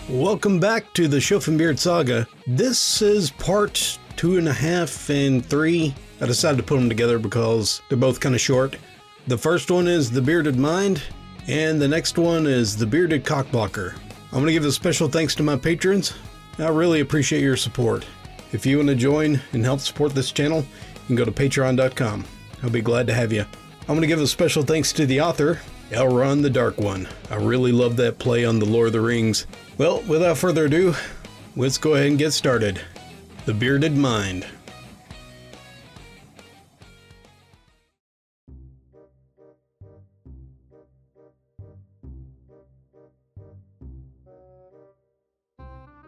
Welcome back to the Schopenbeard saga. This is part 2.5 and 3. I decided to put them together because they're both kind of short. The first one is The Bearded Mind, and the next one is The Bearded Cockblocker. I'm going to give a special thanks to my patrons. I really appreciate your support. If you want to join and help support this channel, you can go to patreon.com. I'll be glad to have you. I'm going to give a special thanks to the author, Elrond the Dark One. I really love that play on the Lord of the Rings. Well, without further ado, let's go ahead and get started. The Bearded Mind.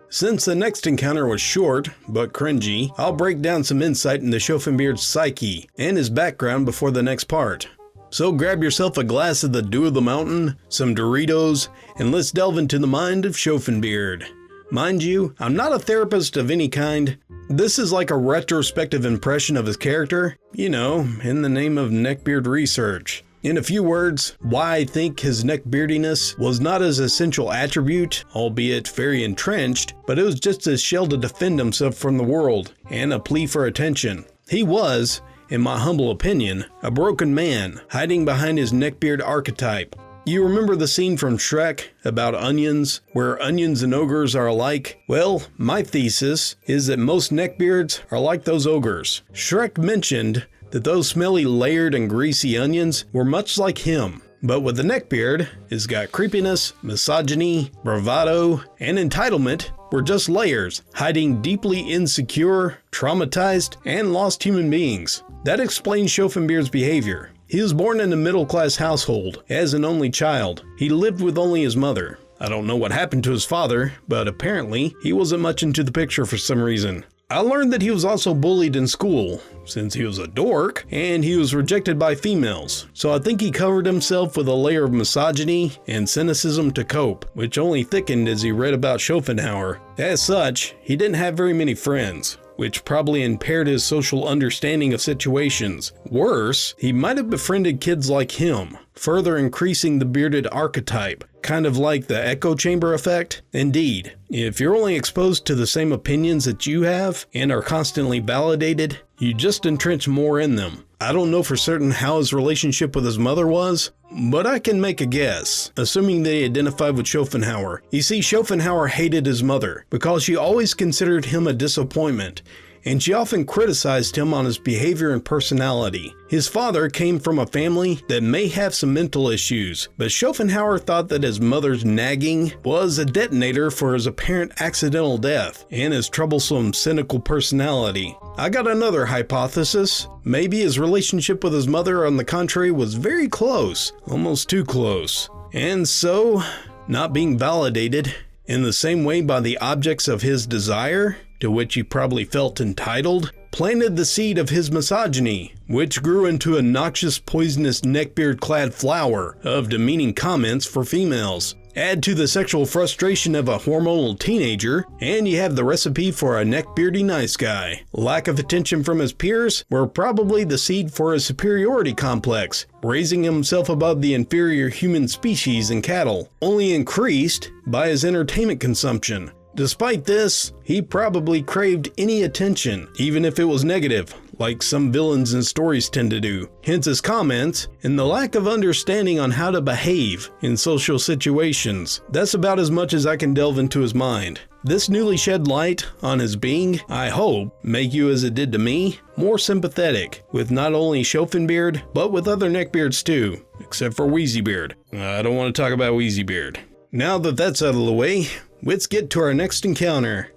Since the next encounter was short, but cringy, I'll break down some insight into Schopenbeard's psyche and his background before the next part. So grab yourself a glass of the Dew of the Mountain, some Doritos, and let's delve into the mind of Schopenbeard. Mind you, I'm not a therapist of any kind. This is like a retrospective impression of his character, you know, in the name of neckbeard research. In a few words, why I think his neckbeardiness was not his essential attribute, albeit very entrenched, but it was just his shell to defend himself from the world, and a plea for attention. He was, in my humble opinion, a broken man, hiding behind his neckbeard archetype. You remember the scene from Shrek about onions, where onions and ogres are alike? Well, my thesis is that most neckbeards are like those ogres. Shrek mentioned that those smelly, layered, and greasy onions were much like him. But with the neckbeard, it's got creepiness, misogyny, bravado, and entitlement were just layers, hiding deeply insecure, traumatized, and lost human beings. That explains Schopenbeard's behavior. He was born in a middle-class household, as an only child. He lived with only his mother. I don't know what happened to his father, but apparently he wasn't much into the picture for some reason. I learned that he was also bullied in school, since he was a dork, and he was rejected by females. So I think he covered himself with a layer of misogyny and cynicism to cope, which only thickened as he read about Schopenhauer. As such, he didn't have very many friends, which probably impaired his social understanding of situations. Worse, he might have befriended kids like him, further increasing the bearded archetype, kind of like the echo chamber effect. Indeed, if you're only exposed to the same opinions that you have and are constantly validated, you just entrench more in them. I don't know for certain how his relationship with his mother was, but I can make a guess, assuming they identified with Schopenhauer. You see, Schopenhauer hated his mother because she always considered him a disappointment, and she often criticized him on his behavior and personality. His father came from a family that may have some mental issues, but Schopenhauer thought that his mother's nagging was a detonator for his apparent accidental death and his troublesome, cynical personality. I got another hypothesis. Maybe his relationship with his mother, on the contrary, was very close, almost too close. And so, not being validated in the same way by the objects of his desire, to which he probably felt entitled, planted the seed of his misogyny, which grew into a noxious, poisonous, neckbeard-clad flower of demeaning comments for females. Add to the sexual frustration of a hormonal teenager, and you have the recipe for a neckbeardy nice guy. Lack of attention from his peers were probably the seed for a superiority complex, raising himself above the inferior human species and cattle, only increased by his entertainment consumption. Despite this, he probably craved any attention, even if it was negative, like some villains in stories tend to do. Hence his comments and the lack of understanding on how to behave in social situations. That's about as much as I can delve into his mind. This newly shed light on his being, I hope, make you, as it did to me, more sympathetic with not only Schopenbeard, but with other neckbeards too, except for Wheezybeard. I don't want to talk about Wheezybeard. Now that that's out of the way, let's get to our next encounter.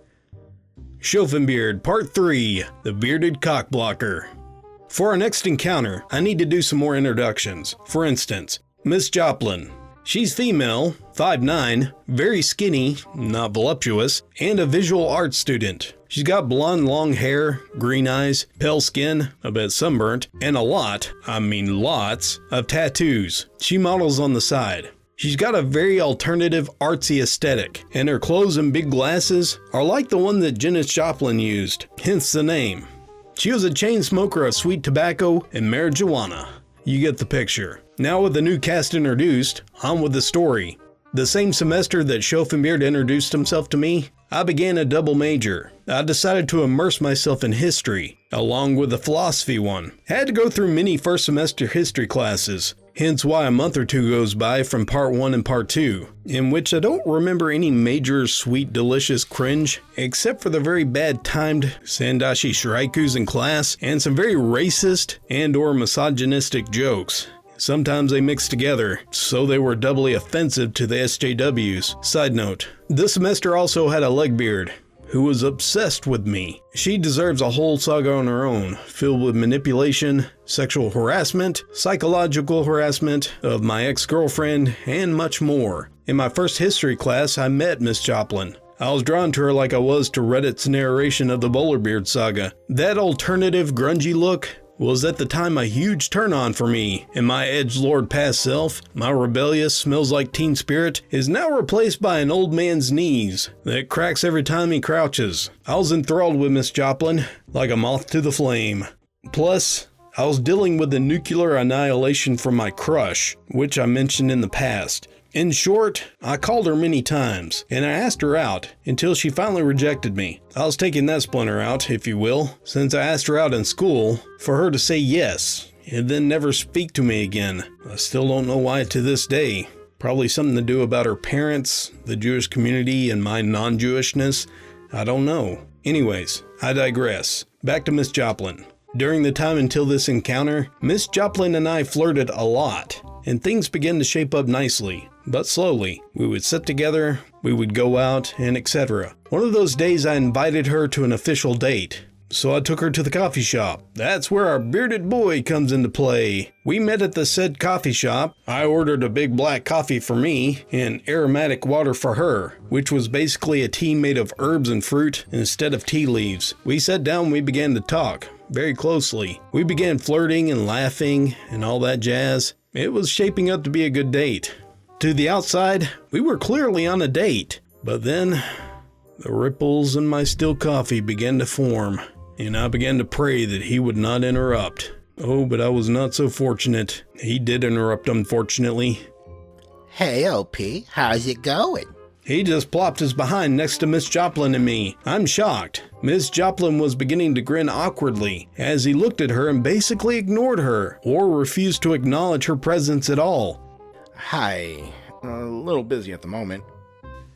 Schopenbeard Part 3, The Bearded Cockblocker. For our next encounter, I need to do some more introductions. For instance, Miss Joplin. She's female, 5'9", very skinny, not voluptuous, and a visual arts student. She's got blonde long hair, green eyes, pale skin, a bit sunburnt, and a lot, I mean lots, of tattoos. She models on the side. She's got a very alternative, artsy aesthetic, and her clothes and big glasses are like the one that Janis Joplin used, hence the name. She was a chain smoker of sweet tobacco and marijuana. You get the picture. Now with the new cast introduced, on with the story. The same semester that Schopenbeard introduced himself to me, I began a double major. I decided to immerse myself in history, along with a philosophy one. I had to go through many first semester history classes, hence why a month or two goes by from part 1 and part 2, in which I don't remember any major sweet delicious cringe, except for the very bad timed Sandashi Shiraikus in class, and some very racist and or misogynistic jokes. Sometimes they mixed together, so they were doubly offensive to the SJWs. Side note, this semester also had a legbeard, who was obsessed with me. She deserves a whole saga on her own, filled with manipulation, sexual harassment, psychological harassment of my ex-girlfriend, and much more. In my first history class, I met Miss Joplin. I was drawn to her like I was to Reddit's narration of the Bowlerbeard saga. That alternative grungy look was at the time a huge turn-on for me, and my edgelord past self, my rebellious, smells-like teen spirit, is now replaced by an old man's knees that cracks every time he crouches. I was enthralled with Miss Joplin, like a moth to the flame. Plus, I was dealing with the nuclear annihilation from my crush, which I mentioned in the past. In short, I called her many times, and I asked her out, until she finally rejected me. I was taking that splinter out, if you will, since I asked her out in school, for her to say yes, and then never speak to me again. I still don't know why to this day. Probably something to do about her parents, the Jewish community, and my non-Jewishness. I don't know. Anyways, I digress. Back to Miss Joplin. During the time until this encounter, Miss Joplin and I flirted a lot, and things began to shape up nicely. But slowly, we would sit together, we would go out, and etc. One of those days I invited her to an official date, so I took her to the coffee shop. That's where our bearded boy comes into play. We met at the said coffee shop. I ordered a big black coffee for me and aromatic water for her, which was basically a tea made of herbs and fruit instead of tea leaves. We sat down and we began to talk very closely. We began flirting and laughing and all that jazz. It was shaping up to be a good date. To the outside, we were clearly on a date, but then the ripples in my still coffee began to form, and I began to pray that he would not interrupt. Oh, but I was not so fortunate. He did interrupt, unfortunately. Hey, OP, how's it going? He just plopped his behind next to Miss Joplin and me. I'm shocked. Miss Joplin was beginning to grin awkwardly as he looked at her and basically ignored her, or refused to acknowledge her presence at all. Hi. A little busy at the moment.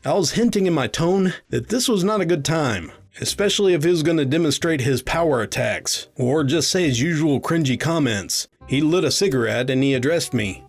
I was hinting in my tone that this was not a good time, especially if he was going to demonstrate his power attacks, or just say his usual cringy comments. He lit a cigarette and he addressed me.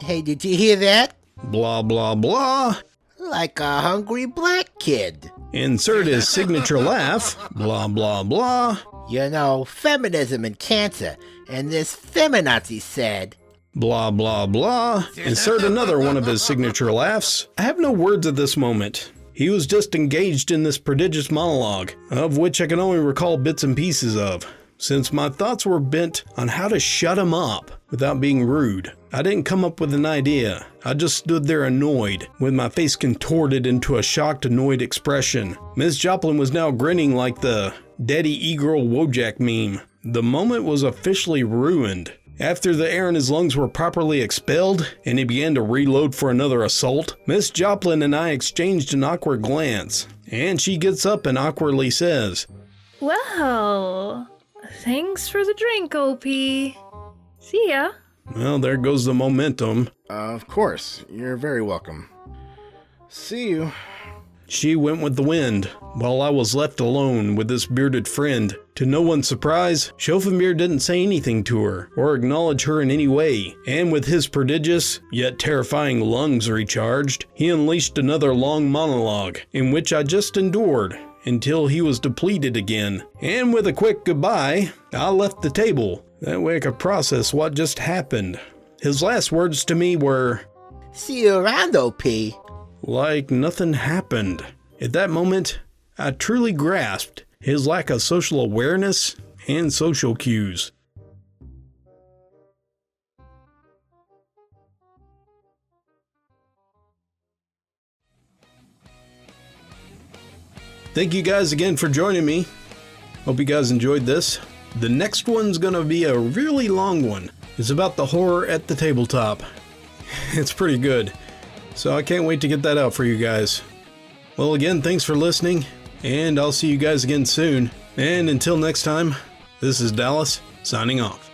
Hey, did you hear that? Blah, blah, blah. Like a hungry black kid. Insert his signature laugh. Blah, blah, blah. You know, feminism and cancer, and this feminazi said. Blah, blah, blah. Insert another one of his signature laughs. I have no words at this moment. He was just engaged in this prodigious monologue, of which I can only recall bits and pieces of, since my thoughts were bent on how to shut him up without being rude. I didn't come up with an idea. I just stood there annoyed, with my face contorted into a shocked, annoyed expression. Miss Joplin was now grinning like the Daddy E-Girl Wojak meme. The moment was officially ruined. After the air in his lungs were properly expelled, and he began to reload for another assault, Miss Joplin and I exchanged an awkward glance, and she gets up and awkwardly says, Well, thanks for the drink, OP. See ya. Well, there goes the momentum. Of course. You're very welcome. See you. She went with the wind, while I was left alone with this bearded friend. To no one's surprise, Schopenbeard didn't say anything to her, or acknowledge her in any way, and with his prodigious, yet terrifying lungs recharged, he unleashed another long monologue, in which I just endured, until he was depleted again. And with a quick goodbye, I left the table. That way I could process what just happened. His last words to me were, See you around, OP. Like nothing happened. At that moment, I truly grasped his lack of social awareness and social cues. Thank you guys again for joining me. Hope you guys enjoyed this. The next one's gonna be a really long one. It's about the horror at the tabletop. It's pretty good. So I can't wait to get that out for you guys. Well, again, thanks for listening, and I'll see you guys again soon. And until next time, this is Dallas, signing off.